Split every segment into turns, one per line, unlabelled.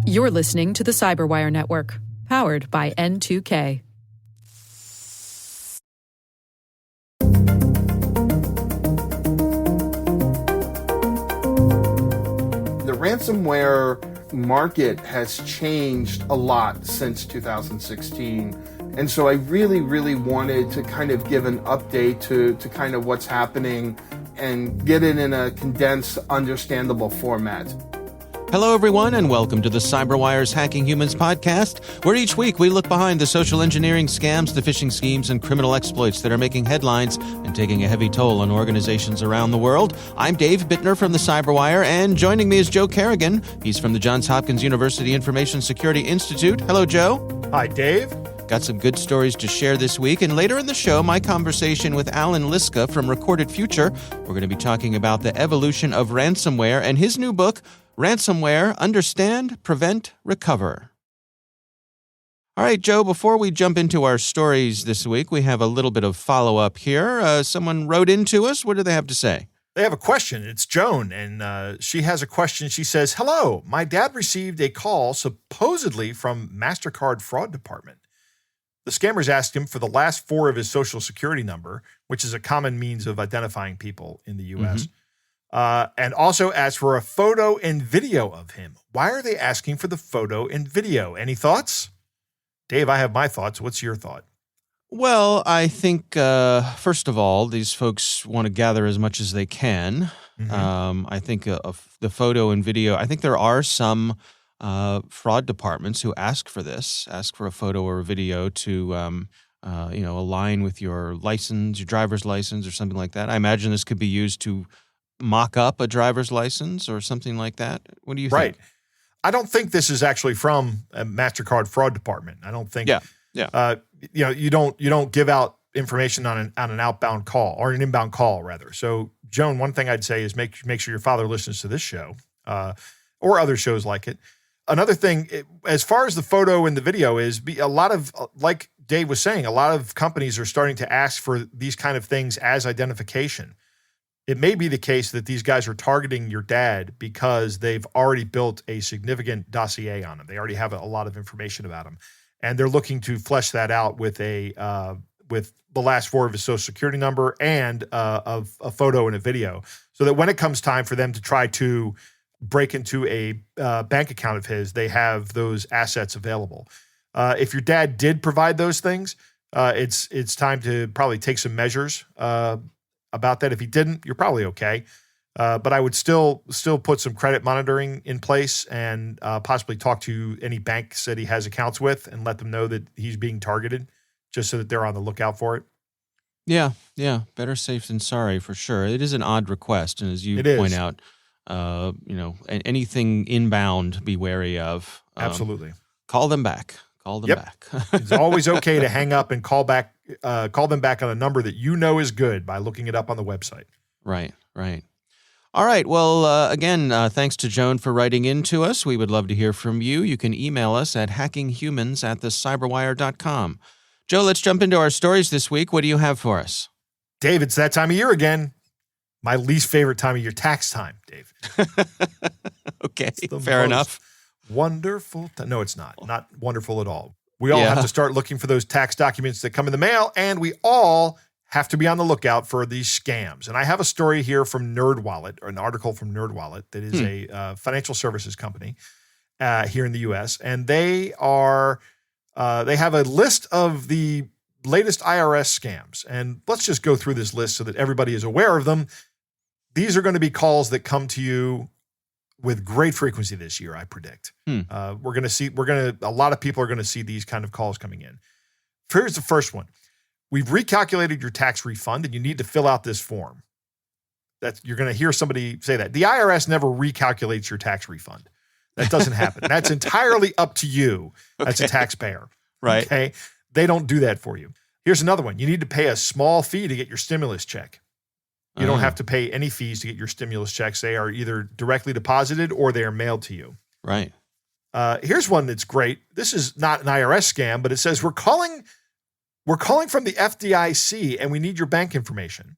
You're listening to the Cyberwire Network, powered by N2K.
The ransomware market has changed a lot since 2016. And so I really wanted to kind of give an update to kind of what's happening and get it in a condensed, understandable format.
Hello, everyone, and welcome to the CyberWire's Hacking Humans podcast, where each week we look behind the social engineering scams, the phishing schemes, and criminal exploits that are making headlines and taking a heavy toll on organizations around the world. I'm Dave Bittner from the CyberWire, and joining me is Joe Kerrigan. He's from the Johns Hopkins University Information Security Institute. Hello, Joe.
Hi, Dave.
Got some good stories to share this week, and later in the show, my conversation with Alan Liska from Recorded Future. We're going to be talking about the evolution of ransomware and his new book, Ransomware, Understand, Prevent, Recover. All right, Joe, before we jump into our stories this week, we have a little bit of follow-up here. Someone wrote into us. What do they have to say?
They have a question. It's Joan, and she has a question. She says, "Hello, my dad received a call supposedly from MasterCard fraud department. The scammers asked him for the last four of his social security number, which is a common means of identifying people in the U.S., and also asked for a photo and video of him. Why are they asking for the photo and video? Any thoughts?" Dave, I have my thoughts. What's your thought?
Well, I think, first of all, these folks want to gather as much as they can. I think the photo and video, I think there are some fraud departments who ask for this, ask for a photo or a video to, align with your license, your driver's license or something like that. I imagine this could be used to mock up a driver's license or something like that. What do you think?
Right. I don't think this is actually from a MasterCard fraud department. I don't think. You don't give out information on an outbound call or an inbound call rather. So, Joan, one thing I'd say is make sure your father listens to this show or other shows like it. Another thing, as far as the photo and the video is, a lot of, like Dave was saying, a lot of companies are starting to ask for these kind of things as identification. It may be the case that these guys are targeting your dad because they've already built a significant dossier on him. They already have a lot of information about him, and they're looking to flesh that out with with the last four of his social security number and of a photo and a video, so that when it comes time for them to try to break into a bank account of his, they have those assets available. If your dad did provide those things, it's time to probably take some measures about that. If he didn't, you're probably okay. But I would still put some credit monitoring in place and possibly talk to any banks that he has accounts with and let them know that he's being targeted, just so that they're on the lookout for it. Yeah.
Better safe than sorry for sure. It is an odd request. And as you point out, anything inbound, be wary of.
Absolutely.
Call them back. Back.
It's always okay to hang up and call them back on a number that you know is good by looking it up on the website.
Right. All right. Well, again, thanks to Joan for writing in to us. We would love to hear from you. You can email us at hackinghumans@thecyberwire.com. Joe, let's jump into our stories this week. What do you have for us?
Dave, it's that time of year again. My least favorite time of year, tax time, Dave.
Okay, fair enough.
Wonderful. No, it's not. Not wonderful at all. We all have to start looking for those tax documents that come in the mail, and we all have to be on the lookout for these scams. And I have a story here from NerdWallet, or an article from NerdWallet that is a financial services company here in the U.S., and they have a list of the latest IRS scams. And let's just go through this list so that everybody is aware of them. These are going to be calls that come to you with great frequency this year, I predict. A lot of people are going to see these kind of calls coming in. Here's the first one. We've recalculated your tax refund and you need to fill out this form. You're going to hear somebody say that. The IRS never recalculates your tax refund. That doesn't happen. That's entirely up to you as a taxpayer.
Right.
Okay. They don't do that for you. Here's another one. You need to pay a small fee to get your stimulus check. You don't have to pay any fees to get your stimulus checks. They are either directly deposited or they are mailed to you.
Right.
Here's one that's great. This is not an IRS scam, but it says, we're calling from the FDIC and we need your bank information.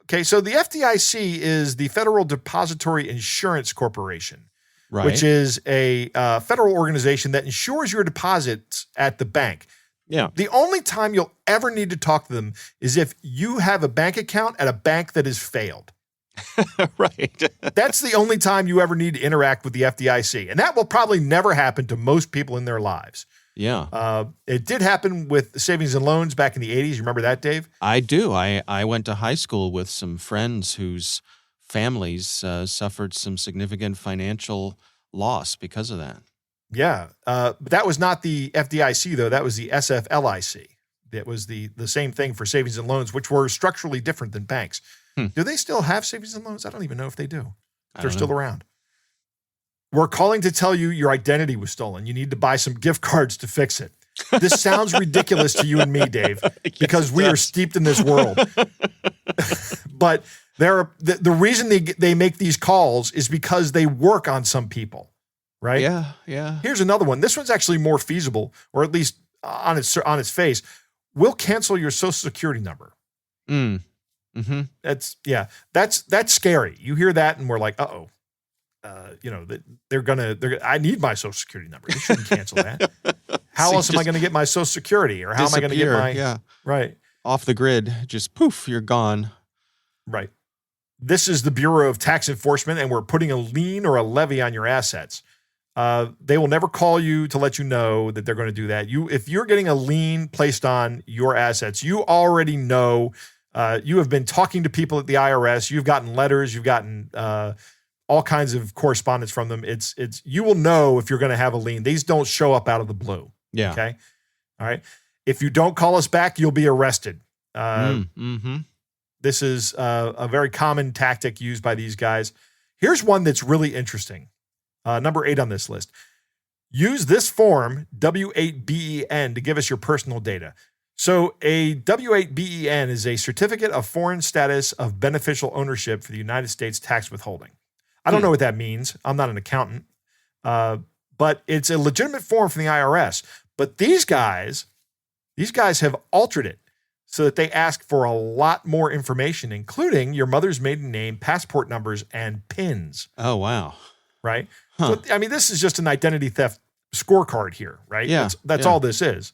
Okay, so the FDIC is the Federal Depository Insurance Corporation. which is a federal organization that insures your deposits at the bank.
Yeah.
The only time you'll ever need to talk to them is if you have a bank account at a bank that has failed.
Right.
That's the only time you ever need to interact with the FDIC. And that will probably never happen to most people in their lives.
Yeah.
It did happen with savings and loans back in the 80s. You remember that, Dave?
I do. I went to high school with some friends whose families suffered some significant financial loss because of that.
Yeah. But that was not the FDIC, though. That was the SFLIC. That was the same thing for savings and loans, which were structurally different than banks. Do they still have savings and loans? I don't even know if they do. If they're still around. We're calling to tell you your identity was stolen. You need to buy some gift cards to fix it. This sounds ridiculous to you and me, Dave, because we are steeped in this world. But the reason they make these calls is because they work on some people, right?
Yeah.
Here's another one. This one's actually more feasible, or at least on its face. We'll cancel your Social Security number.
Mm-hmm.
That's scary. You hear that, and we're like, uh-oh. I need my Social Security number. You shouldn't cancel that. How else am I going to get my Social Security? Or how am I going to get my, right.
Off the grid, just poof, you're gone.
Right. This is the Bureau of Tax Enforcement, and we're putting a lien or a levy on your assets. They will never call you to let you know that they're going to do that. If you're getting a lien placed on your assets, you already know. You have been talking to people at the IRS. You've gotten letters. You've gotten all kinds of correspondence from them. It's you will know if you're going to have a lien. These don't show up out of the blue.
Yeah.
Okay. All right. If you don't call us back, you'll be arrested. This is a very common tactic used by these guys. Here's one that's really interesting. Number 8 on this list. Use this form, W8BEN, to give us your personal data. So a W8BEN is a certificate of foreign status of beneficial ownership for the United States tax withholding. I don't know what that means. I'm not an accountant. But it's a legitimate form from the IRS. But these guys have altered it so that they ask for a lot more information, including your mother's maiden name, passport numbers, and PINs.
Oh, wow.
Right? So, I mean, this is just an identity theft scorecard here, right?
Yeah.
That's all this is.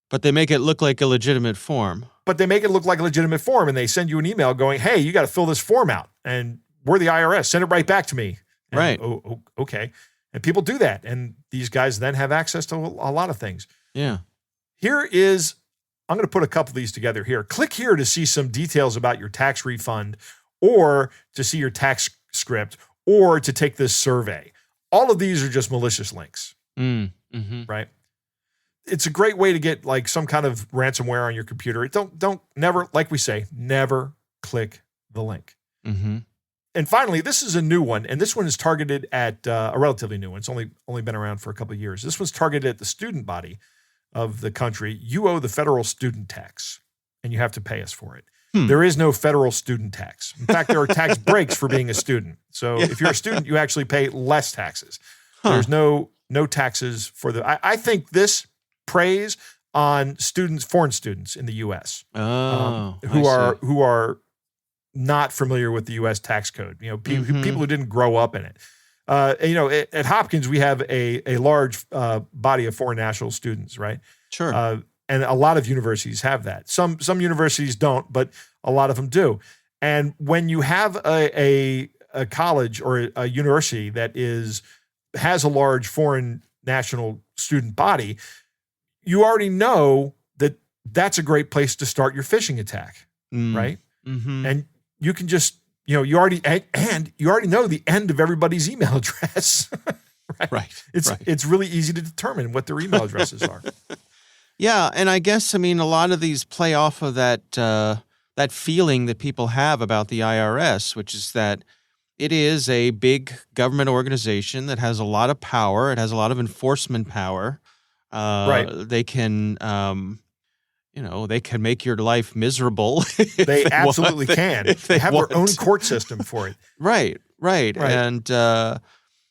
But they make it look like a legitimate form.
But they make it look like a legitimate form, and they send you an email going, hey, you got to fill this form out, and we're the IRS. Send it right back to me. And,
right.
Oh, okay. And people do that, and these guys then have access to a lot of things.
Yeah.
I'm going to put a couple of these together here. Click here to see some details about your tax refund, or to see your tax script, or to take this survey. All of these are just malicious links, right? It's a great way to get like some kind of ransomware on your computer. Never, like we say, never click the link.
Mm-hmm.
And finally, this is a new one, and this one is targeted at a relatively new one. It's only been around for a couple of years. This one's targeted at the student body of the country. You owe the federal student tax, and you have to pay us for it. There is no federal student tax. In fact, there are tax breaks for being a student. So if you're a student, you actually pay less taxes. There's no taxes for I think this preys on foreign students in the U.S. Who are not familiar with the U.S. tax code. You know, people who didn't grow up in it. At Hopkins, we have a large body of foreign national students, right?
Sure.
And a lot of universities have that. Some universities don't, but a lot of them do. And when you have a college or a university that has a large foreign national student body, you already know that that's a great place to start your phishing attack, right? Mm-hmm. And you can just, you already know the end of everybody's email address, right? It's really easy to determine what their email addresses are.
Yeah, and I guess, a lot of these play off of that feeling that people have about the IRS, which is that it is a big government organization that has a lot of power. It has a lot of enforcement power.
Right.
They can, they can make your life miserable.
They absolutely can. They have their own court system for it.
Right.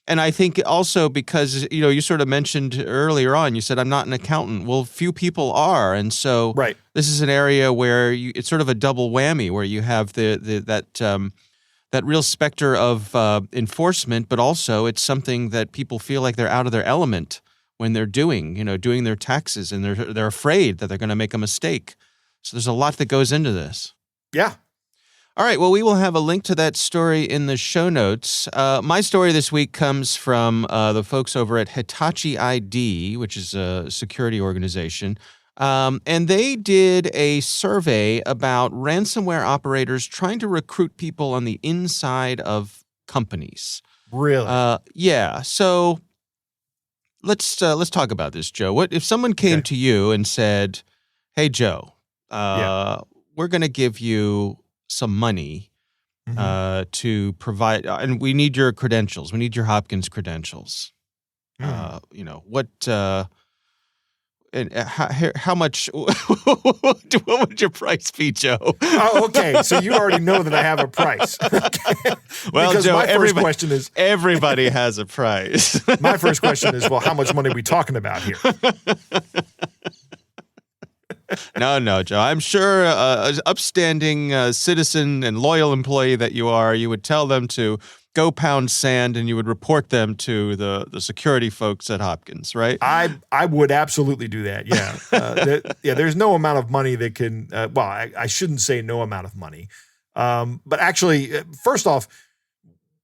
And I think also because, you sort of mentioned earlier on, you said, I'm not an accountant. Well, few people are. And so this is an area where it's sort of a double whammy where you have that real specter of enforcement, but also it's something that people feel like they're out of their element when they're doing their taxes, and they're afraid that they're going to make a mistake. So there's a lot that goes into this.
Yeah.
All right. Well, we will have a link to that story in the show notes. My story this week comes from the folks over at Hitachi ID, which is a security organization. And they did a survey about ransomware operators trying to recruit people on the inside of companies.
Really?
Yeah. So let's talk about this, Joe. What if someone came to you and said, "Hey, Joe, we're going to give you some money to provide, and we need your credentials. We need your Hopkins credentials. And how much? What would your price be, Joe?"
Oh, okay. So you already know that I have a price.
Well,
because
Joe,
my first question is
everybody has a price.
My first question is, well, how much money are we talking about here?
No, Joe. I'm sure an upstanding citizen and loyal employee that you are, you would tell them to go pound sand, and you would report them to the security folks at Hopkins, right?
I would absolutely do that. Yeah. There's no amount of money that can. I shouldn't say no amount of money, but actually, first off,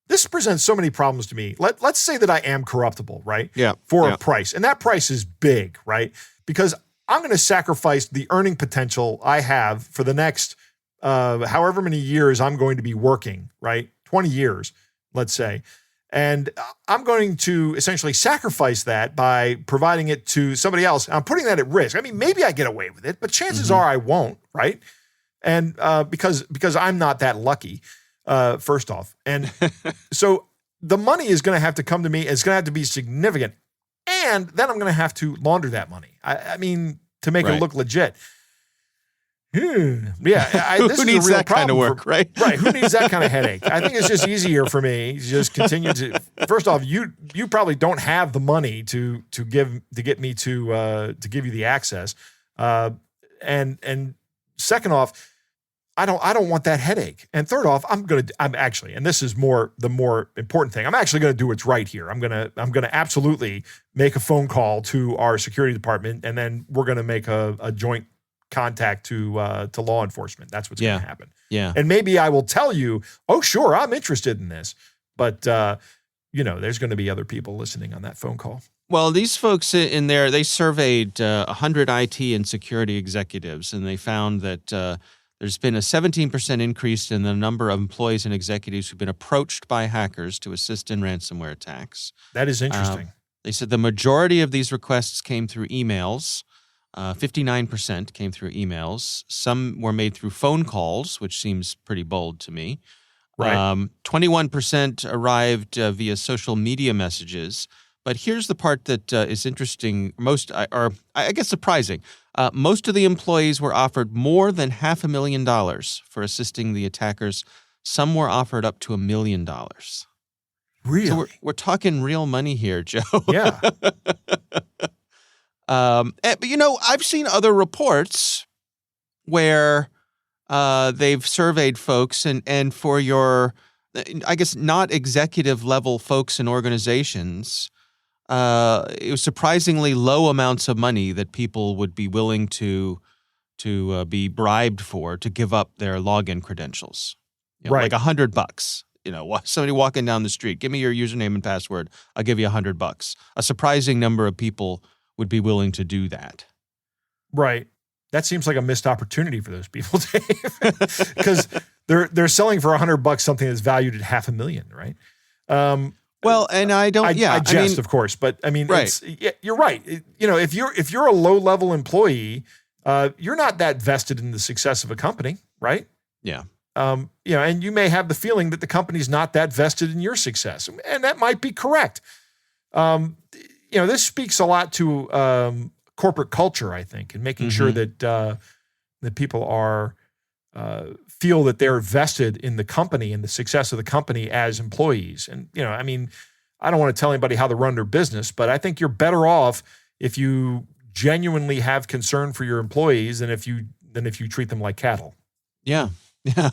this presents so many problems to me. Let's say that I am corruptible, right?
Yeah.
For a price, and that price is big, right? Because I'm going to sacrifice the earning potential I have for the next however many years I'm going to be working, right? 20 years, let's say. And I'm going to essentially sacrifice that by providing it to somebody else. I'm putting that at risk. I mean, maybe I get away with it, but chances are I won't, right? And because I'm not that lucky, first off. And so the money is going to have to come to me. It's going to have to be significant. And then I'm going to have to launder that money. I mean, to make it look legit. Yeah, this
who
is
needs
a real
that kind of work, right?
Right. Who needs that kind of headache? I think it's just easier for me to just continue to. First off, you probably don't have the money to get me to give you the access, and second off, I don't want that headache. And third off, I'm actually, and this is the more important thing, I'm actually going to do what's right here. I'm going to absolutely make a phone call to our security department, and then we're going to make a joint contact to law enforcement. That's what's going to happen.
Yeah.
And maybe I will tell you, oh, sure, I'm interested in this. But, there's going to be other people listening on that phone call.
Well, these folks in there, they surveyed 100 IT and security executives, and they found that there's been a 17% increase in the number of employees and executives who've been approached by hackers to assist in ransomware attacks.
That is interesting.
They said the majority of these requests came through emails. 59% came through emails. Some were made through phone calls, which seems pretty bold to me.
Right.
21% arrived via social media messages. But here's the part that is interesting, I guess surprising. Most of the employees were offered more than $500,000 for assisting the attackers. Some were offered up to $1 million.
Really?
So we're talking real money here, Joe.
Yeah.
But I've seen other reports where they've surveyed folks, and for your, I guess, not executive level folks in organizations, it was surprisingly low amounts of money that people would be willing to be bribed for to give up their login credentials.
Right.
Like $100. Somebody walking down the street, give me your username and password. I'll give you $100. A surprising number of people would be willing to do that. Right.
That seems like a missed opportunity for those people, Dave, because they're selling for $100 something that's valued at $500,000, right?
Well, and I don't.
I jest, of course, but I mean,
right.
You're right. If you're a low level employee, you're not that vested in the success of a company, right?
Yeah.
And you may have the feeling that the company's not that vested in your success, and that might be correct. This speaks a lot to corporate culture, I think, and making sure that people are feel that they're vested in the company and the success of the company as employees. And I don't want to tell anybody how to run their business, but I think you're better off if you genuinely have concern for your employees than if you treat them like cattle.
Yeah. Yeah.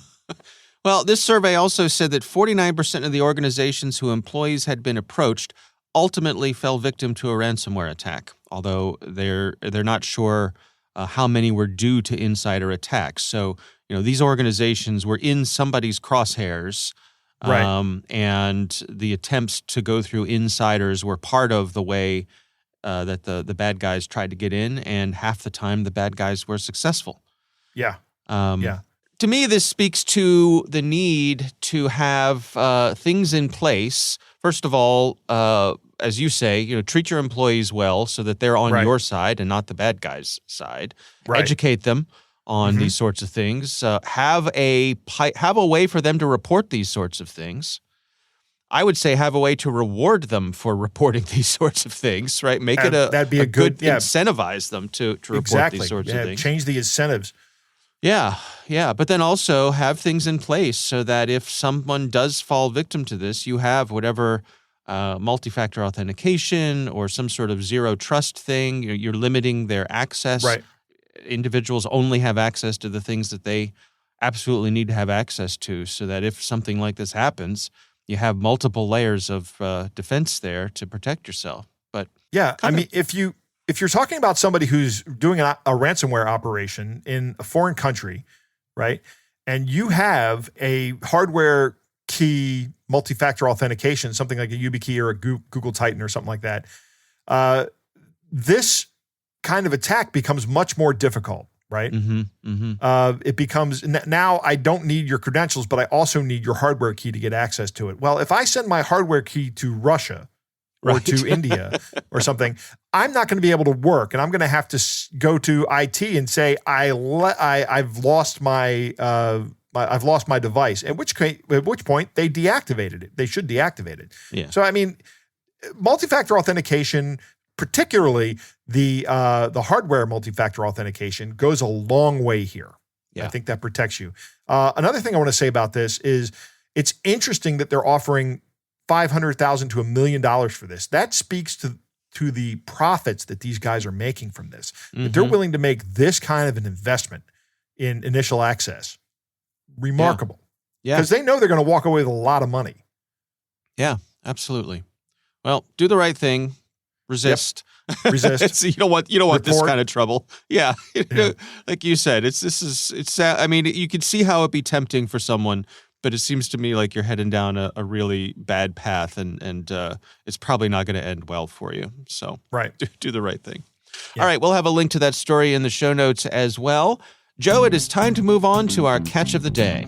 Well, this survey also said that 49% of the organizations whose employees had been approached ultimately fell victim to a ransomware attack, although they're not sure how many were due to insider attacks. So, these organizations were in somebody's crosshairs,
right?
And the attempts to go through insiders were part of the way that the bad guys tried to get in, and half the time the bad guys were successful.
Yeah.
Yeah. To me, this speaks to the need to have things in place. First of all, as you say, treat your employees well so that they're on your side and not the bad guys' side. Right. Educate them on these sorts of things. Have a way for them to report these sorts of things. I would say have a way to reward them for reporting these sorts of things. Right? Make it
that'd be a good
incentivize them to report these sorts of things.
Change the incentives.
Yeah. But then also have things in place so that if someone does fall victim to this, you have whatever multi-factor authentication or some sort of zero trust thing. You're limiting their access.
Right.
Individuals only have access to the things that they absolutely need to have access to, so that if something like this happens, you have multiple layers of defense there to protect yourself. But
yeah, I mean, if you're talking about somebody who's doing a ransomware operation in a foreign country, right, and you have a hardware key multi-factor authentication, something like a YubiKey or a Google Titan or something like that, this kind of attack becomes much more difficult, right? It becomes, now I don't need your credentials, but I also need your hardware key to get access to it. Well, if I send my hardware key to Russia or to India or something, I'm not going to be able to work, and I'm going to have to go to IT and say I've lost my device. At which point they deactivated it. They should deactivate it.
Yeah.
So I mean, multi-factor authentication, particularly the hardware multi-factor authentication, goes a long way here. Yeah. I think that protects you. Another thing I want to say about this is it's interesting that they're offering $500,000 to $1 million for this. That speaks to the profits that these guys are making from this. That they're willing to make this kind of an investment in initial access. Remarkable. Yeah. Because they know they're going to walk away with a lot of money.
Yeah, absolutely. Well, do the right thing. Resist.
Yep. Resist.
So you don't want this kind of trouble. Yeah. Like you said, it's I mean, you can see how it'd be tempting for someone, but it seems to me like you're heading down a really bad path, and it's probably not going to end well for you. So do the right thing. Yeah. All right, we'll have a link to that story in the show notes as well. Joe, it is time to move on to our catch of the day.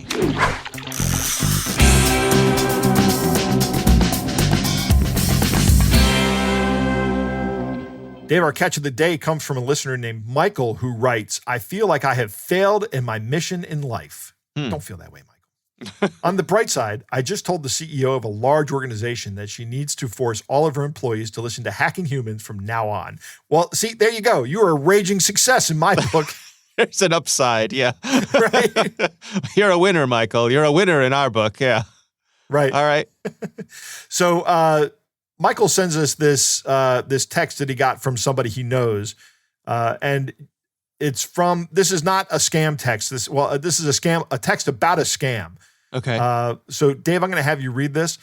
Dave, our catch of the day comes from a listener named Michael, who writes, I feel like I have failed in my mission in life. Don't feel that way, Michael. On the bright side, I just told the CEO of a large organization that she needs to force all of her employees to listen to Hacking Humans from now on. Well, see, there you go. You are a raging success in my book.
There's an upside, yeah.
Right.
You're a winner, Michael. You're a winner in our book, yeah.
Right.
All right.
So Michael sends us this text that he got from somebody he knows, and this is not a scam text. This is a text about a scam.
Okay.
So Dave, I'm going to have you read this.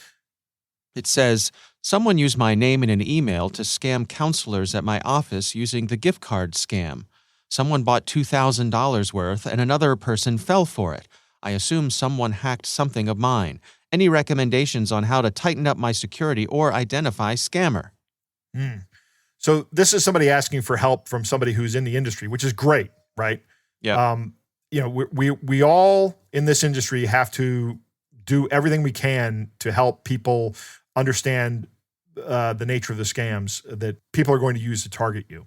It says, someone used my name in an email to scam counselors at my office using the gift card scam. Someone bought $2,000 worth and another person fell for it. I assume someone hacked something of mine. Any recommendations on how to tighten up my security or identify scammer?
So this is somebody asking for help from somebody who's in the industry, which is great, right?
Yeah.
We all in this industry have to do everything we can to help people understand the nature of the scams that people are going to use to target you.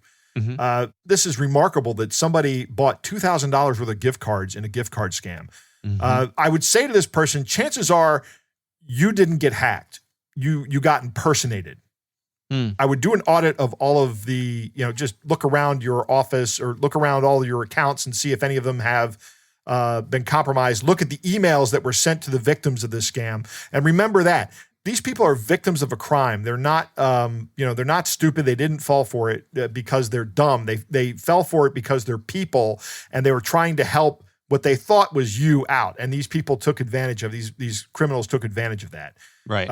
This is remarkable that somebody bought $2,000 worth of gift cards in a gift card scam. I would say to this person, chances are you didn't get hacked. You got impersonated. I would do an audit of all of the, just look around your office or look around all of your accounts and see if any of them have been compromised. Look at the emails that were sent to the victims of this scam. And remember that these people are victims of a crime. They're not, they're not stupid. They didn't fall for it because they're dumb. They fell for it because they're people and they were trying to help what they thought was you out. And these people took advantage of these criminals took advantage of that.
Right.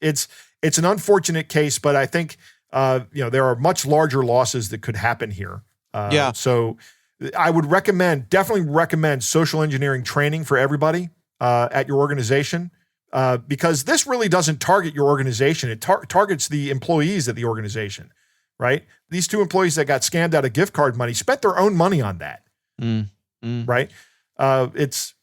It's an unfortunate case, but I think, there are much larger losses that could happen here. So I would definitely recommend social engineering training for everybody at your organization, because this really doesn't target your organization. It targets the employees at the organization, right? These two employees that got scammed out of gift card money spent their own money on that, right? This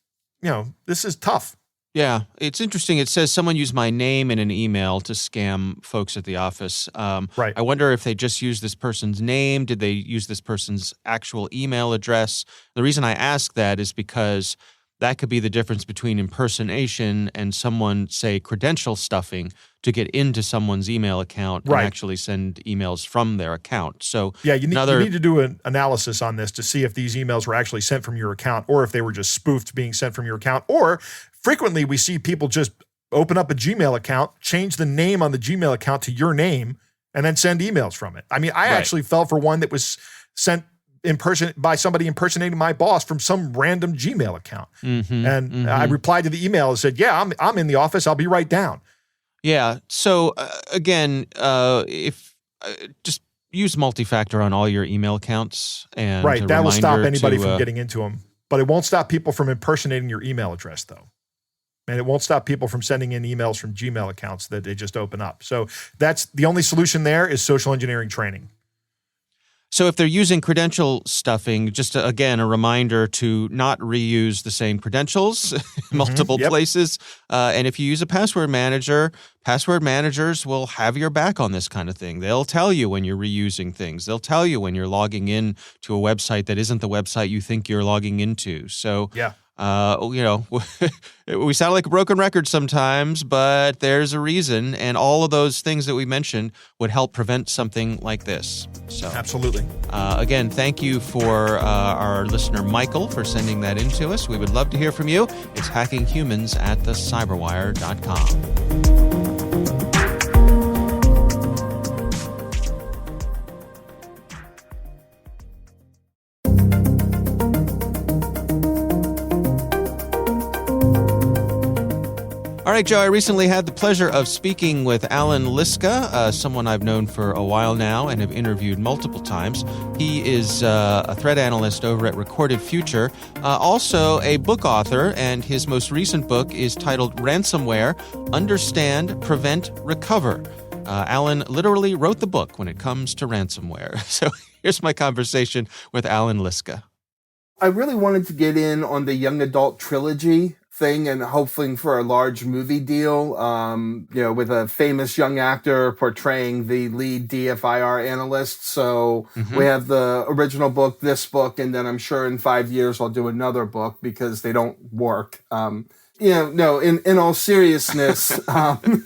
is tough.
Yeah, it's interesting. It says someone used my name in an email to scam folks at the office.
Right.
I wonder if they just used this person's name. Did they use this person's actual email address? The reason I ask that is because that could be the difference between impersonation and someone, say, credential stuffing to get into someone's email account and actually send emails from their account. So
yeah, you need to do an analysis on this to see if these emails were actually sent from your account or if they were just spoofed being sent from your account. Or frequently we see people just open up a Gmail account, change the name on the Gmail account to your name, and then send emails from it. I mean, I actually fell for one that was sent in person by somebody impersonating my boss from some random Gmail account. I replied to the email and said, yeah, I'm in the office. I'll be right down.
Yeah. So again, if just use multi-factor on all your email accounts, and
that will stop anybody from getting into them, but it won't stop people from impersonating your email address though. And it won't stop people from sending in emails from Gmail accounts that they just open up. So that's the only solution there is social engineering training.
So if they're using credential stuffing, just again, a reminder to not reuse the same credentials multiple places. And if you use a password manager, password managers will have your back on this kind of thing. They'll tell you when you're reusing things. They'll tell you when you're logging in to a website that isn't the website you think you're logging into. So we sound like a broken record sometimes, but there's a reason, and all of those things that we mentioned would help prevent something like this. So
absolutely.
Again, thank you for our listener Michael for sending that in to us. We would love to hear from you. It's hackinghumans@thecyberwire.com. All right, Joe, I recently had the pleasure of speaking with Alan Liska, someone I've known for a while now and have interviewed multiple times. He is a threat analyst over at Recorded Future, also a book author, and his most recent book is titled Ransomware, Understand, Prevent, Recover. Alan literally wrote the book when it comes to ransomware. So here's my conversation with Alan Liska.
I really wanted to get in on the young adult trilogy thing and hoping for a large movie deal, with a famous young actor portraying the lead DFIR analyst. So we have the original book, this book, and then I'm sure in 5 years I'll do another book because they don't work. In all seriousness,
seems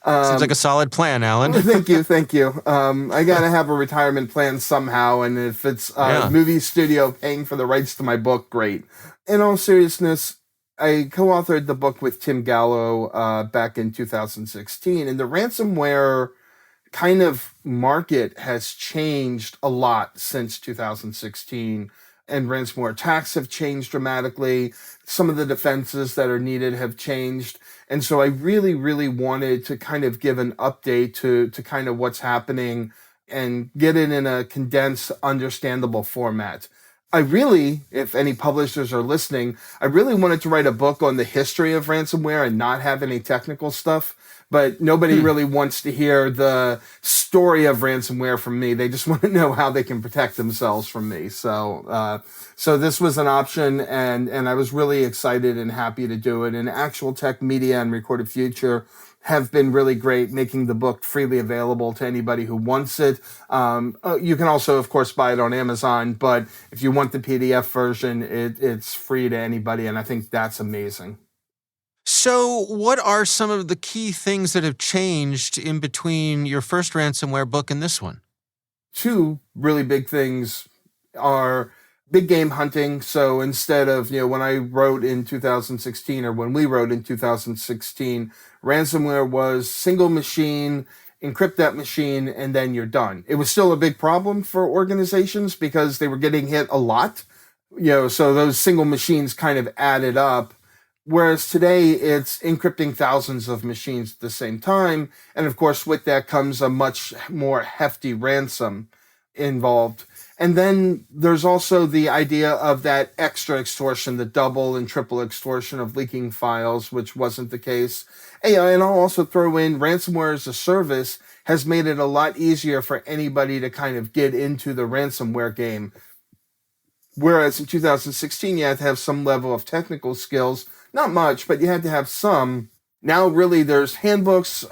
like a solid plan, Alan.
Thank you. I got to have a retirement plan somehow, and if it's a movie studio paying for the rights to my book, great. In all seriousness, I co-authored the book with Tim Gallo back in 2016, and the ransomware kind of market has changed a lot since 2016, and ransomware attacks have changed dramatically. Some of the defenses that are needed have changed, and so I really, really wanted to kind of give an update to kind of what's happening and get it in a condensed, understandable format. I really, if any publishers are listening, I really wanted to write a book on the history of ransomware and not have any technical stuff, but nobody really wants to hear the story of ransomware from me. They just want to know how they can protect themselves from me. So this was an option, and I was really excited and happy to do it. And Actual Tech Media and Recorded Future have been really great, making the book freely available to anybody who wants it. You can also, of course, buy it on Amazon, but if you want the PDF version, it's free to anybody, and I think that's amazing.
So what are some of the key things that have changed in between your first ransomware book and this one?
Two really big things are big game hunting. So instead of, when I wrote in 2016 or when we wrote in 2016, ransomware was single machine, encrypt that machine, and then you're done. It was still a big problem for organizations because they were getting hit a lot. So those single machines kind of added up. Whereas today it's encrypting thousands of machines at the same time. And of course, with that comes a much more hefty ransom involved. And then there's also the idea of that extra extortion, the double and triple extortion of leaking files, which wasn't the case. And I'll also throw in ransomware as a service has made it a lot easier for anybody to kind of get into the ransomware game. Whereas in 2016, you had to have some level of technical skills, not much, but you had to have some. Now, really, there's handbooks,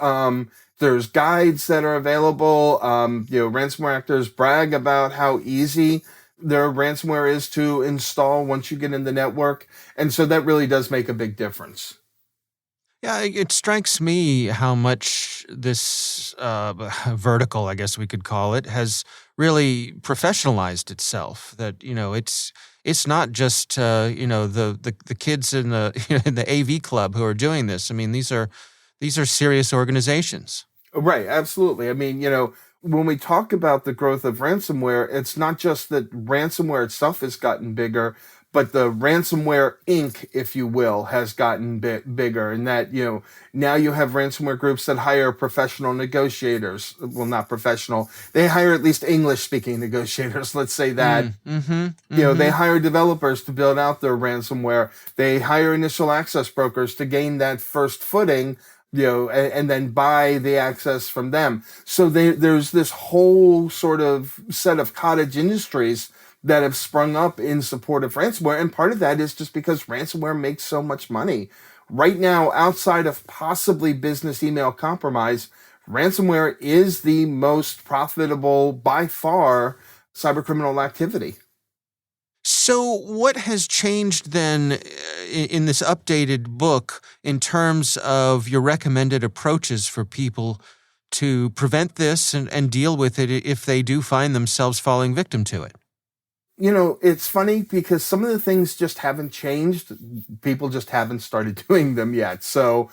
there's guides that are available. Ransomware actors brag about how easy their ransomware is to install once you get in the network. And so that really does make a big difference.
Yeah, it strikes me how much this vertical, I guess we could call it, has really professionalized itself. That it's not just the kids in the in the AV club who are doing this. I mean, these are serious organizations.
Right, absolutely. I mean, when we talk about the growth of ransomware, it's not just that ransomware itself has gotten bigger, but the ransomware Inc., if you will, has gotten bigger. And that, now you have ransomware groups that hire professional negotiators. Well, not professional. They hire at least English-speaking negotiators, let's say that. They hire developers to build out their ransomware. They hire initial access brokers to gain that first footing, and then buy the access from them. So there's this whole sort of set of cottage industries that have sprung up in support of ransomware. And part of that is just because ransomware makes so much money. Right now, outside of possibly business email compromise, ransomware is the most profitable, by far, cybercriminal activity.
So what has changed then in this updated book in terms of your recommended approaches for people to prevent this and deal with it if they do find themselves falling victim to it?
It's funny because some of the things just haven't changed. People just haven't started doing them yet. So,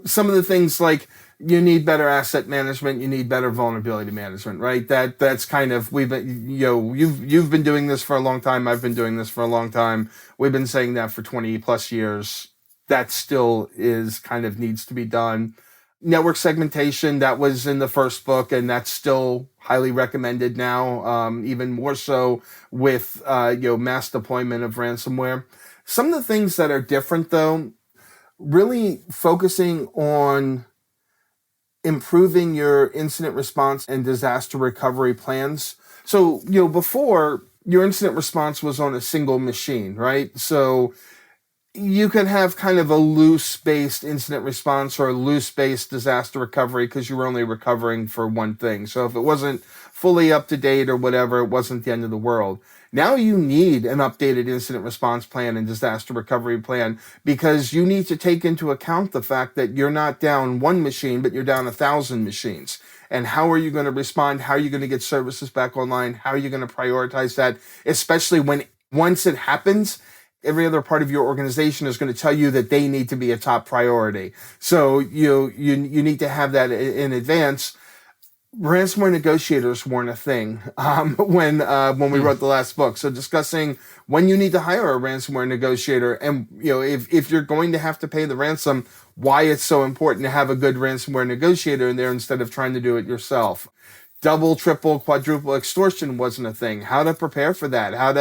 some of the things like you need better asset management, you need better vulnerability management, right? That's kind of, we've been, you've been doing this for a long time. I've been doing this for a long time. We've been saying that for 20 plus years. That still is kind of needs to be done. Network segmentation, that was in the first book, and that's still highly recommended now, even more so with mass deployment of ransomware. Some of the things that are different, though, really focusing on improving your incident response and disaster recovery plans. So, before, your incident response was on a single machine, right? So you could have kind of a loose-based incident response or a loose-based disaster recovery because you were only recovering for one thing. So if it wasn't fully up to date or whatever, it wasn't the end of the world. Now you need an updated incident response plan and disaster recovery plan because you need to take into account the fact that you're not down one machine, but you're down 1,000 machines. And how are you going to respond? How are you going to get services back online? How are you going to prioritize that? Especially when once it happens, every other part of your organization is going to tell you that they need to be a top priority. So you need to have that in advance. Ransomware negotiators weren't a thing when we wrote the last book. So discussing when you need to hire a ransomware negotiator, and if you're going to have to pay the ransom, why it's so important to have a good ransomware negotiator in there instead of trying to do it yourself. Double, triple, quadruple extortion wasn't a thing. How to prepare for that. How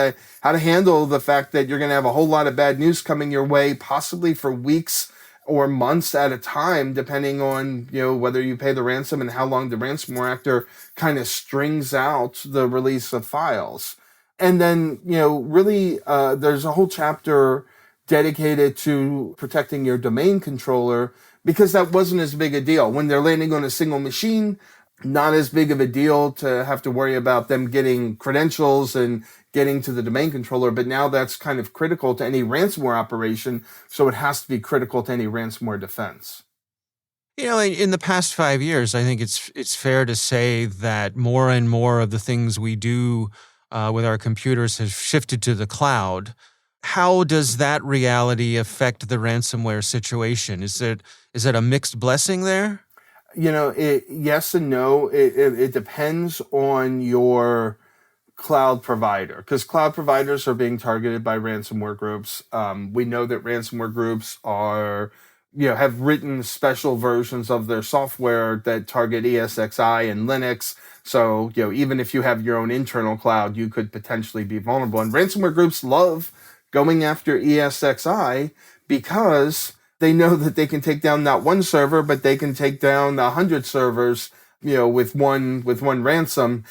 to handle the fact that you're going to have a whole lot of bad news coming your way, possibly for weeks or months at a time, depending on, whether you pay the ransom and how long the ransomware actor kind of strings out the release of files. And then, really, there's a whole chapter dedicated to protecting your domain controller because that wasn't as big a deal. When they're landing on a single machine, not as big of a deal to have to worry about them getting credentials and getting to the domain controller, but now that's kind of critical to any ransomware operation, so it has to be critical to any ransomware defense.
In the past 5 years, I think it's fair to say that more and more of the things we do with our computers has shifted to the cloud. How does that reality affect the ransomware situation? Is it a mixed blessing there?
Yes and no. It depends on your cloud provider, because cloud providers are being targeted by ransomware groups. We know that ransomware groups have written special versions of their software that target ESXi and Linux. So, even if you have your own internal cloud, you could potentially be vulnerable. And ransomware groups love going after ESXi because they know that they can take down not one server, but they can take down 100 servers, with one ransom.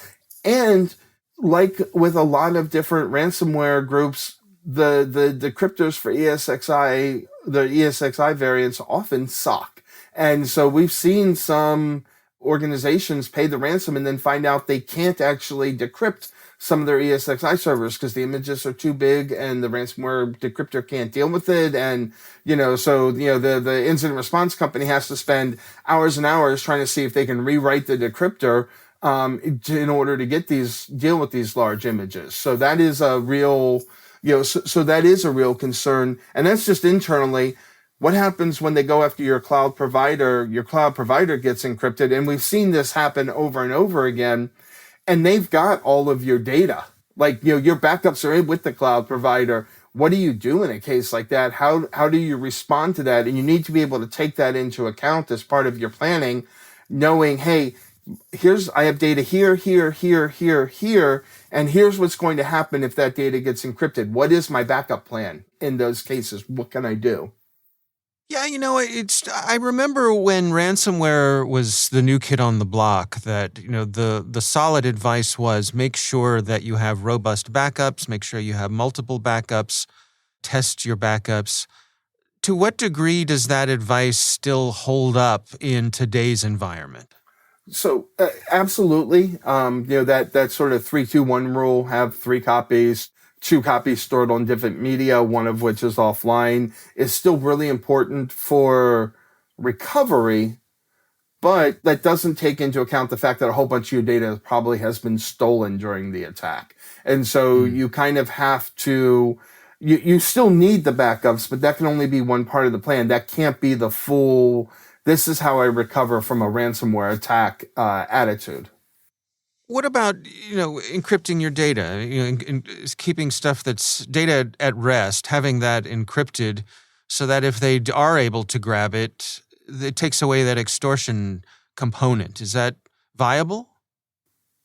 And like with a lot of different ransomware groups, the decryptors for ESXi, the ESXi variants often suck. And so we've seen some organizations pay the ransom and then find out they can't actually decrypt some of their ESXi servers because the images are too big and the ransomware decryptor can't deal with it. And, the incident response company has to spend hours and hours trying to see if they can rewrite the decryptor in order to deal with these large images. So that is a real, so that is a real concern. And that's just internally. What happens when they go after your cloud provider? Your cloud provider gets encrypted. And we've seen this happen over and over again. And they've got all of your data. Like, your backups are in with the cloud provider. What do you do in a case like that? How do you respond to that? And you need to be able to take that into account as part of your planning, knowing, hey, I have data here, and here's what's going to happen if that data gets encrypted. What is my backup plan in those cases? What can I do?
Yeah, I remember when ransomware was the new kid on the block that, the solid advice was make sure that you have robust backups, make sure you have multiple backups, test your backups. To what degree does that advice still hold up in today's environment?
So absolutely, that sort of 3-2-1 rule, have 3 copies, 2 copies stored on different media, one of which is offline, is still really important for recovery, but that doesn't take into account the fact that a whole bunch of your data probably has been stolen during the attack. And so you kind of have to, you still need the backups, but that can only be one part of the plan. That can't be the full, this is how I recover from a ransomware attack attitude.
What about, encrypting your data, keeping stuff that's data at rest, having that encrypted so that if they are able to grab it, it takes away that extortion component. Is that viable?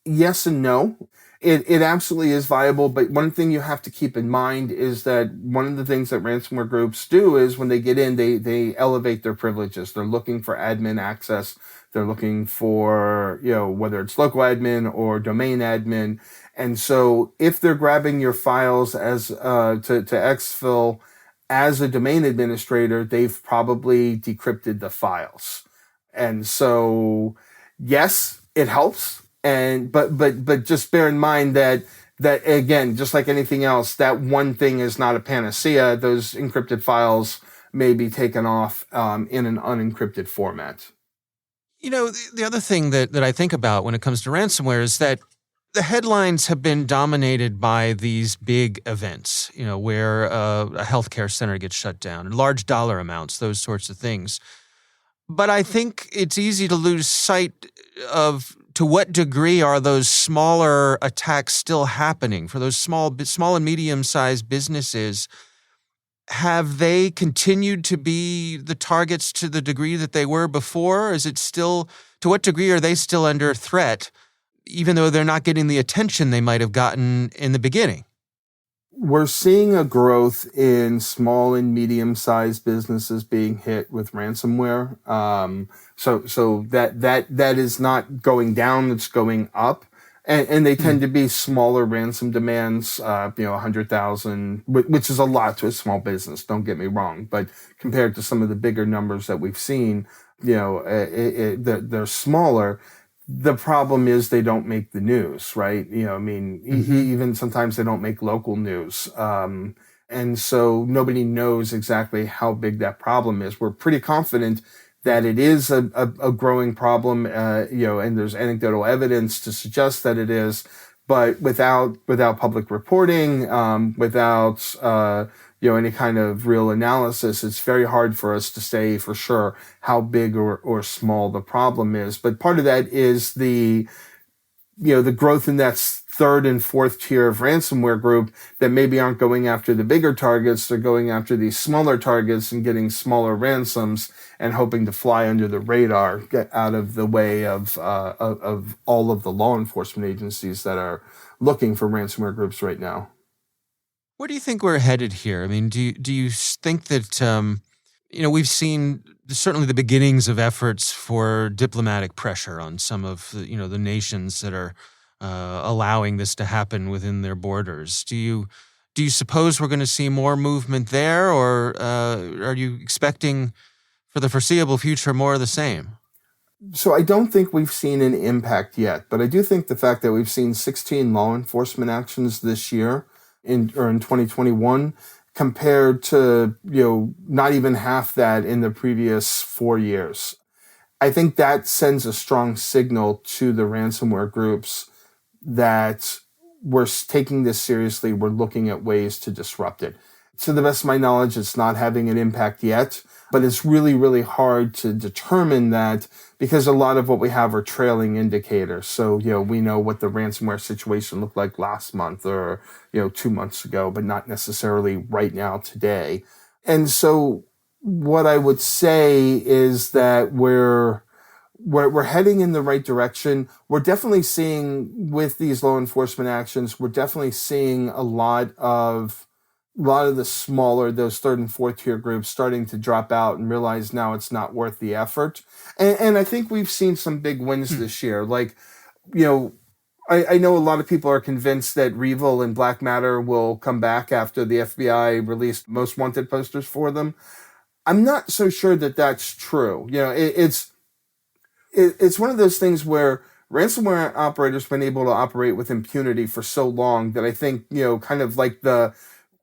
Yes and no. It absolutely is viable, but one thing you have to keep in mind is that one of the things that ransomware groups do is when they get in, they elevate their privileges. They're looking for admin access. They're looking for, whether it's local admin or domain admin. And so if they're grabbing your files as to exfil as a domain administrator, they've probably decrypted the files. And so, yes, it helps. But just bear in mind that again, just like anything else, that one thing is not a panacea. Those encrypted files may be taken off in an unencrypted format.
The other thing that I think about when it comes to ransomware is that the headlines have been dominated by these big events, where a healthcare center gets shut down, large dollar amounts, those sorts of things. But I think it's easy to lose sight of to what degree are those smaller attacks still happening for those small and medium-sized businesses. Have they continued to be the targets to the degree that they were before? Is it still, to what degree are they still under threat, even though they're not getting the attention they might have gotten in the beginning?
We're seeing a growth in small and medium-sized businesses being hit with ransomware. So that is not going down; it's going up, and they tend to be smaller ransom demands. 100,000, which is a lot to a small business. Don't get me wrong, but compared to some of the bigger numbers that we've seen, they're smaller. The problem is they don't make the news, right? Even sometimes they don't make local news. And so nobody knows exactly how big that problem is. We're pretty confident that it is a growing problem, and there's anecdotal evidence to suggest that it is, but without public reporting, without, any kind of real analysis, it's very hard for us to say for sure how big or small the problem is. But part of that is the growth in that third and fourth tier of ransomware group that maybe aren't going after the bigger targets. They're going after these smaller targets and getting smaller ransoms and hoping to fly under the radar, get out of the way of all of the law enforcement agencies that are looking for ransomware groups right now.
Where do you think we're headed here? I mean, do you think that we've seen certainly the beginnings of efforts for diplomatic pressure on some of the nations that are allowing this to happen within their borders? Do you suppose we're going to see more movement there, or are you expecting for the foreseeable future more of the same?
So I don't think we've seen an impact yet, but I do think the fact that we've seen 16 law enforcement actions this year in 2021 compared to, not even half that in the previous 4 years. I think that sends a strong signal to the ransomware groups that we're taking this seriously. We're looking at ways to disrupt it. To the best of my knowledge, it's not having an impact yet, but it's really, really hard to determine that because a lot of what we have are trailing indicators. So, we know what the ransomware situation looked like last month or, 2 months ago, but not necessarily right now today. And so what I would say is that we're heading in the right direction. We're definitely seeing with these law enforcement actions, we're definitely seeing a lot of the smaller, those third and fourth tier groups starting to drop out and realize now it's not worth the effort. And I think we've seen some big wins this year. Like, I know a lot of people are convinced that REvil and Black Matter will come back after the FBI released most wanted posters for them. I'm not so sure that that's true. It's one of those things where ransomware operators have been able to operate with impunity for so long that I think, kind of like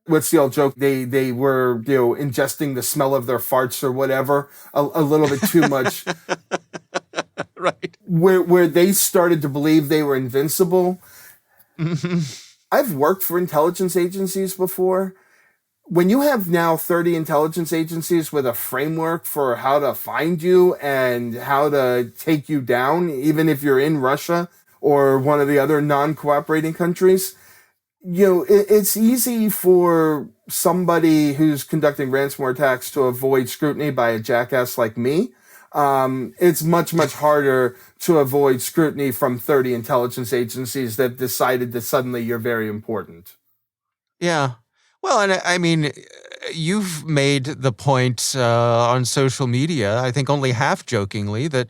what's the old joke? They were, ingesting the smell of their farts or whatever a little bit too much.
Right.
Where they started to believe they were invincible. Mm-hmm. I've worked for intelligence agencies before. When you have now 30 intelligence agencies with a framework for how to find you and how to take you down, even if you're in Russia or one of the other non-cooperating countries, it's easy for somebody who's conducting ransomware attacks to avoid scrutiny by a jackass like me. It's much, much harder to avoid scrutiny from 30 intelligence agencies that decided that suddenly you're very important.
Yeah. Well, and I mean, you've made the point on social media, I think only half jokingly, that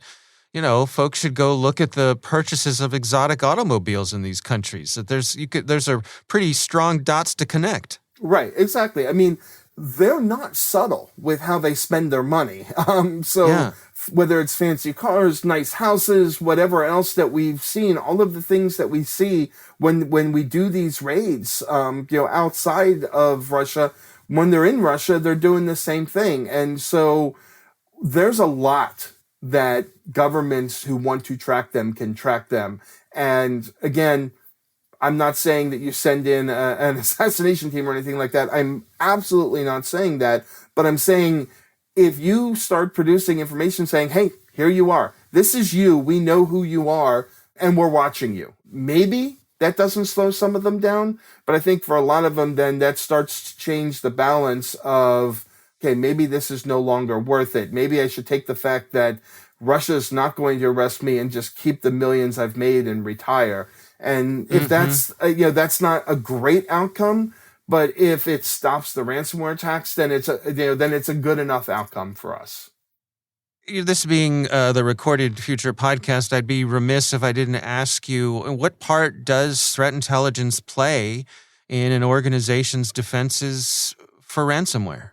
folks should go look at the purchases of exotic automobiles in these countries. That there's a pretty strong dots to connect.
Right, exactly. I mean, they're not subtle with how they spend their money. Whether it's fancy cars, nice houses, whatever else that we've seen, all of the things that we see when we do these raids, outside of Russia, when they're in Russia, they're doing the same thing. And so there's a lot that governments who want to track them can track them. And again, I'm not saying that you send in an assassination team or anything like that. I'm absolutely not saying that. But I'm saying if you start producing information saying, hey, here you are. This is you. We know who you are, and we're watching you. Maybe that doesn't slow some of them down. But I think for a lot of them, then that starts to change the balance of, okay, maybe this is no longer worth it. Maybe I should take the fact that Russia's not going to arrest me and just keep the millions I've made and retire. And if that's not a great outcome, but if it stops the ransomware attacks, then it's a good enough outcome for us.
This being the Recorded Future podcast, I'd be remiss if I didn't ask you, what part does threat intelligence play in an organization's defenses for ransomware?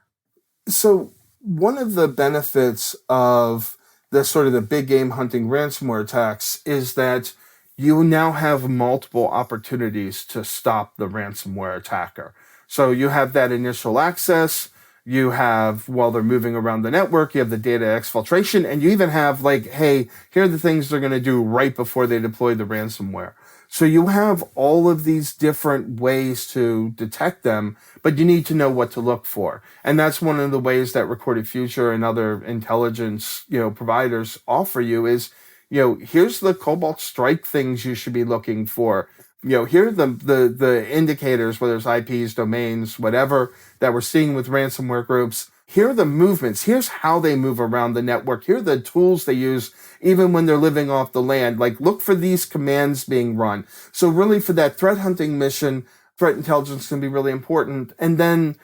So
one of the benefits of the big game hunting ransomware attacks is that you now have multiple opportunities to stop the ransomware attacker. So you have that initial access, you have, while they're moving around the network, you have the data exfiltration, and you even have hey, here are the things they're going to do right before they deploy the ransomware. So you have all of these different ways to detect them, but you need to know what to look for. And that's one of the ways that Recorded Future and other intelligence, providers offer you is, here's the Cobalt Strike things you should be looking for. here are the indicators, whether it's IPs, domains, whatever, that we're seeing with ransomware groups. Here are the movements. Here's how they move around the network. Here are the tools they use even when they're living off the land. Like, look for these commands being run. So really, for that threat hunting mission, threat intelligence can be really important. And then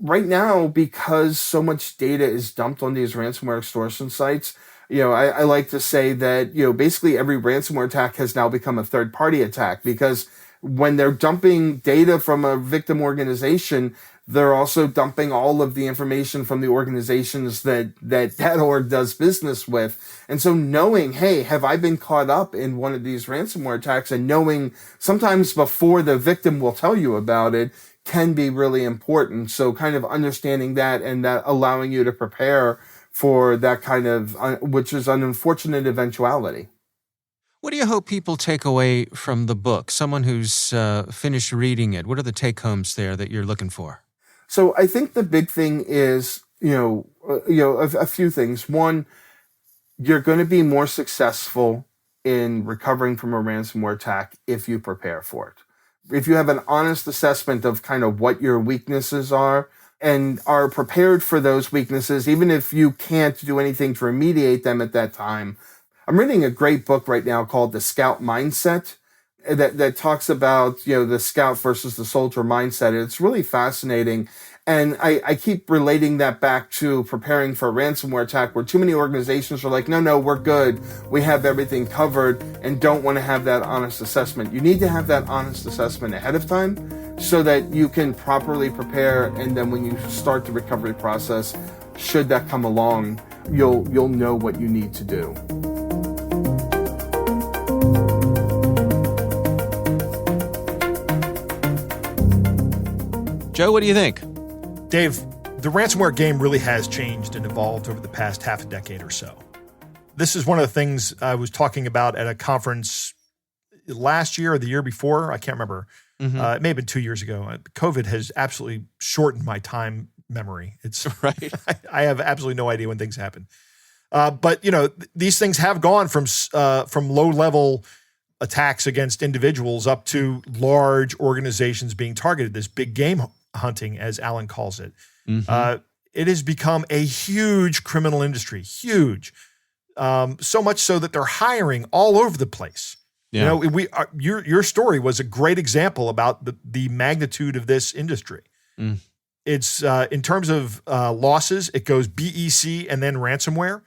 right now, because so much data is dumped on these ransomware extortion sites, I like to say that, basically every ransomware attack has now become a third-party attack, because when they're dumping data from a victim organization, they're also dumping all of the information from the organizations that org does business with. And so knowing, hey, have I been caught up in one of these ransomware attacks, and knowing sometimes before the victim will tell you about it, can be really important. So kind of understanding that, and that allowing you to prepare for that kind of, which is an unfortunate eventuality.
What do you hope people take away from the book? Someone who's finished reading it, what are the take-homes there that you're looking for?
So I think the big thing is, a few things. One, you're going to be more successful in recovering from a ransomware attack if you prepare for it. If you have an honest assessment of kind of what your weaknesses are, and are prepared for those weaknesses, even if you can't do anything to remediate them at that time. I'm reading a great book right now called The Scout Mindset that talks about, the scout versus the soldier mindset. It's really fascinating. And I keep relating that back to preparing for a ransomware attack, where too many organizations are like, no, we're good. We have everything covered, and don't want to have that honest assessment. You need to have that honest assessment ahead of time so that you can properly prepare. And then when you start the recovery process, should that come along, you'll know what you need to do.
Joe, what do you think?
Dave, the ransomware game really has changed and evolved over the past half a decade or so. This is one of the things I was talking about at a conference last year or the year before. I can't remember. It may have been 2 years ago. COVID has absolutely shortened my time memory. It's
right.
I have absolutely no idea when things happen. But these things have gone from low-level attacks against individuals up to large organizations being targeted. This big game hunting, as Alan calls it. It has become a huge criminal industry, huge. So much so that they're hiring all over the place.
Yeah.
Your story was a great example about the magnitude of this industry. It's in terms of losses, it goes BEC and then ransomware.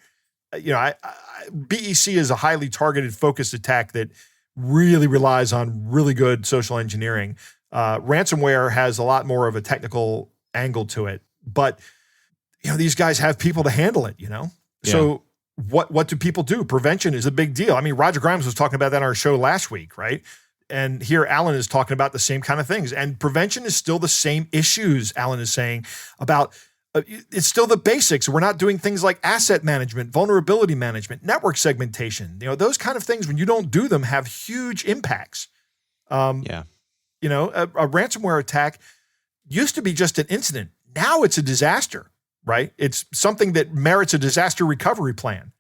BEC is a highly targeted, focused attack that really relies on really good social engineering. Ransomware has a lot more of a technical angle to it, but these guys have people to handle it. So what do people do? Prevention is a big deal. I mean, Roger Grimes was talking about that on our show last week, right? And here Alan is talking about the same kind of things. And prevention is still the same issues Alan is saying about. It's still the basics. We're not doing things like asset management, vulnerability management, network segmentation. Those kind of things, when you don't do them, have huge impacts. A ransomware attack used to be just an incident. Now it's a disaster, right? It's something that merits a disaster recovery plan.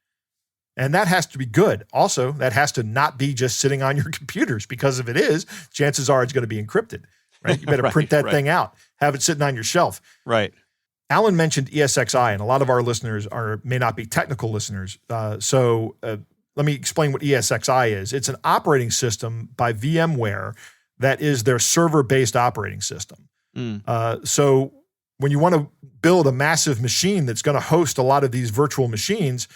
And that has to be good. Also, that has to not be just sitting on your computers, because if it is, chances are it's going to be encrypted, right? You better print that thing out, have it sitting on your shelf.
Right.
Alan mentioned ESXi, and a lot of our listeners may not be technical listeners. So let me explain what ESXi is. It's an operating system by VMware that is their server-based operating system. So when you want to build a massive machine that's going to host a lot of these virtual machines,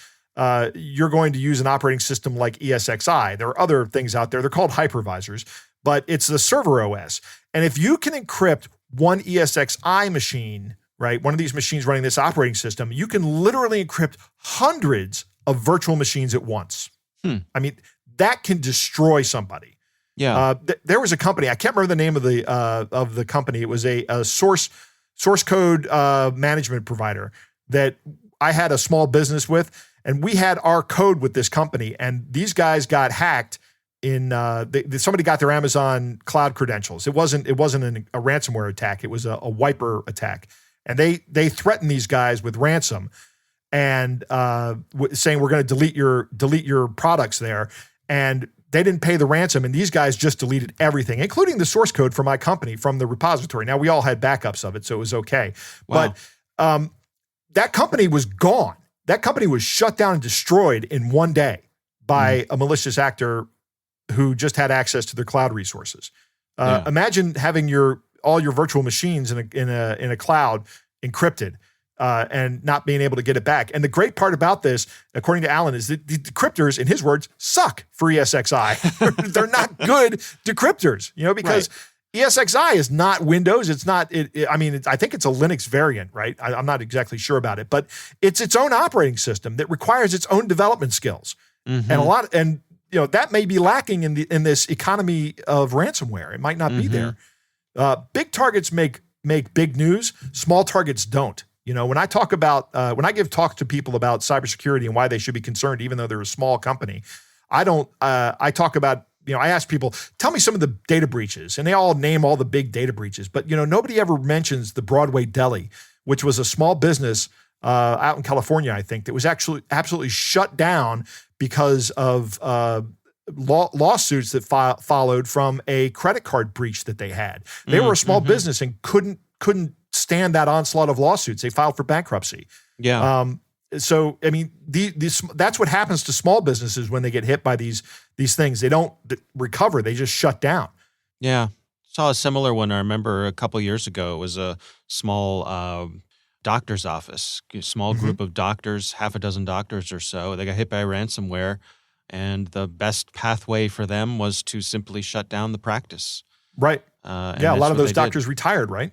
you're going to use an operating system like ESXi. There are other things out there. They're called hypervisors, but it's the server OS. And if you can encrypt one ESXi machine, right, one of these machines running this operating system, you can literally encrypt hundreds of virtual machines at once. I mean, that can destroy somebody.
Yeah.
There was a company, I can't remember the name of the company. It was a source code management provider that I had a small business with, and we had our code with this company, and these guys got hacked. Somebody got their Amazon cloud credentials. It wasn't a ransomware attack. It was a wiper attack. And they threatened these guys with ransom and saying, we're going to delete your products there. And they didn't pay the ransom, and these guys just deleted everything, including the source code for my company from the repository. Now, we all had backups of it, so it was okay.
Wow.
But that company was gone. That company was shut down and destroyed in one day by a malicious actor who just had access to their cloud resources. Imagine having all your virtual machines in a cloud encrypted and not being able to get it back. And the great part about this, according to Alan, is that the decryptors, in his words, suck for ESXi. They're not good decryptors, because ESXi is not Windows. It's not. I think it's a Linux variant, right? I'm not exactly sure about it, but it's its own operating system that requires its own development skills, and that may be lacking in this economy of ransomware. It might not be there. Big targets make big news. Small targets don't. When I talk about when I give talks to people about cybersecurity and why they should be concerned, even though they're a small company, I don't. I talk about. I ask people, tell me some of the data breaches, and they all name all the big data breaches. But nobody ever mentions the Broadway Deli, which was a small business out in California, I think, that was actually absolutely shut down because of lawsuits that followed from a credit card breach that they had. They were a small business and couldn't stand that onslaught of lawsuits. They filed for bankruptcy.
Yeah.
So, that's what happens to small businesses when they get hit by these things. They don't recover. They just shut down.
Yeah. Saw a similar one. I remember a couple years ago, it was a small doctor's office, a small group of doctors, half a dozen doctors or so. They got hit by ransomware, and the best pathway for them was to simply shut down the practice.
Right. A lot of those doctors retired, right?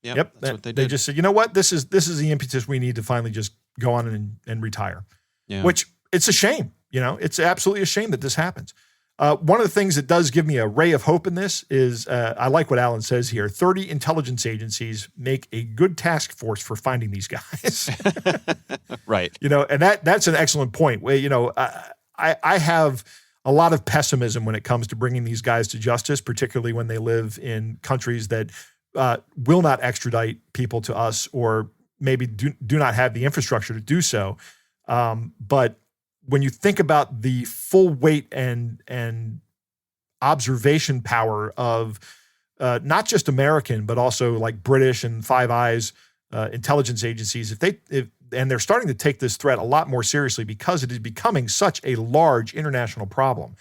Yep. That's what they did.
They just said, you know what? This is the impetus we need to finally just go on and retire. Yeah. Which, it's a shame. It's absolutely a shame that this happens. One of the things that does give me a ray of hope in this is I like what Alan says here. 30 intelligence agencies make a good task force for finding these guys.
Right.
And that's an excellent point. I have a lot of pessimism when it comes to bringing these guys to justice, particularly when they live in countries that will not extradite people to us, or maybe do not have the infrastructure to do so. But when you think about the full weight and observation power of not just American, but also like British and Five Eyes intelligence agencies, and they're starting to take this threat a lot more seriously because it is becoming such a large international problem.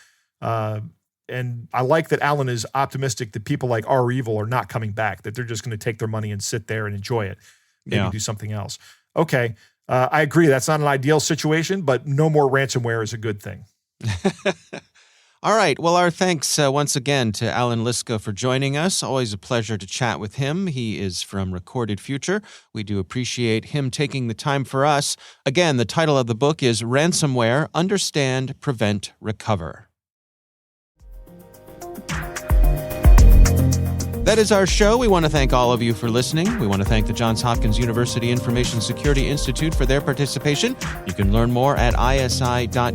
And I like that Alan is optimistic that people like REvil are not coming back, that they're just going to take their money and sit there and enjoy it, maybe do something else. Okay, I agree. That's not an ideal situation, but no more ransomware is a good thing.
All right. Well, our thanks once again to Alan Liska for joining us. Always a pleasure to chat with him. He is from Recorded Future. We do appreciate him taking the time for us. Again, the title of the book is Ransomware: Understand, Prevent, Recover. That is our show. We want to thank all of you for listening. We want to thank the Johns Hopkins University Information Security Institute for their participation. You can learn more at isi.jhu.edu.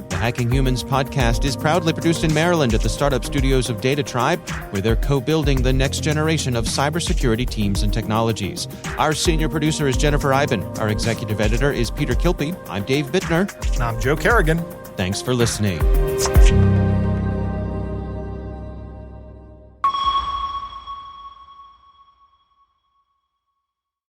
The Hacking Humans podcast is proudly produced in Maryland at the startup studios of Data Tribe, where they're co-building the next generation of cybersecurity teams and technologies. Our senior producer is Jennifer Iben. Our executive editor is Peter Kilpie. I'm Dave Bittner.
And I'm Joe Kerrigan.
Thanks for listening.